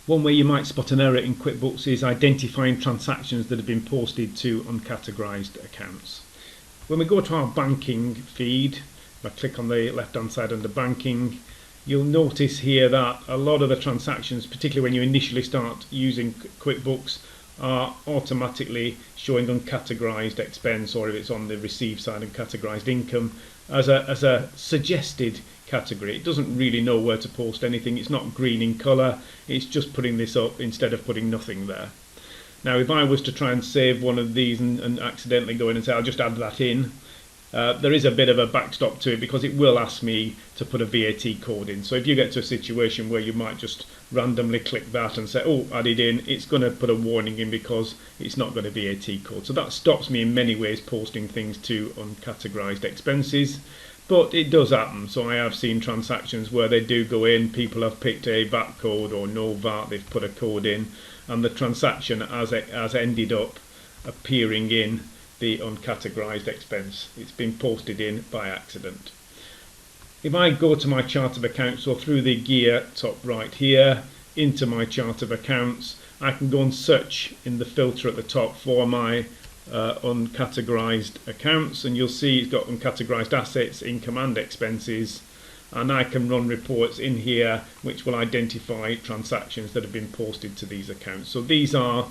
One way you might spot an error in QuickBooks is identifying transactions that have been posted to uncategorised accounts. When we go to our banking feed, if I click on the left hand side under banking, you'll notice here that a lot of the transactions, particularly when you initially start using QuickBooks, are automatically showing uncategorised expense, or if it's on the receive side, uncategorised income, as a suggested category. It doesn't really know where to post anything. It's not green in colour. It's just putting this up instead of putting nothing there. Now, if I was to try and save one of these and accidentally go in and say I'll just add that in, there is a bit of a backstop to it because it will ask me to put a VAT code in. So if you get to a situation where you might just randomly click that and say, oh, add it in, it's going to put a warning in because it's not got a VAT code. So that stops me in many ways posting things to uncategorised expenses. But it does happen. So I have seen transactions where they do go in, people have picked a VAT code or no VAT, they've put a code in, and the transaction has ended up appearing in the uncategorised expense. It's been posted in by accident. If I go to my chart of accounts, so through the gear top right here into my chart of accounts, I can go and search in the filter at the top for my uncategorised accounts, and you'll see it's got uncategorised assets, income and expenses, and I can run reports in here which will identify transactions that have been posted to these accounts. So these are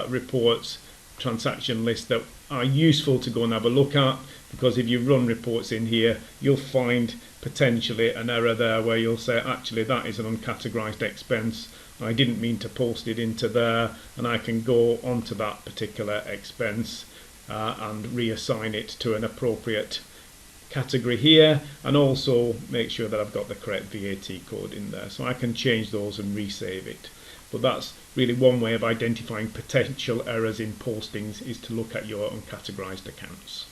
reports, transaction lists that are useful to go and have a look at, because if you run reports in here you'll find potentially an error there where you'll say actually that is an uncategorised expense, I didn't mean to post it into there, and I can go onto that particular expense and reassign it to an appropriate category here, and also make sure that I've got the correct VAT code in there. So I can change those and resave it. But that's really one way of identifying potential errors in postings, is to look at your uncategorised accounts.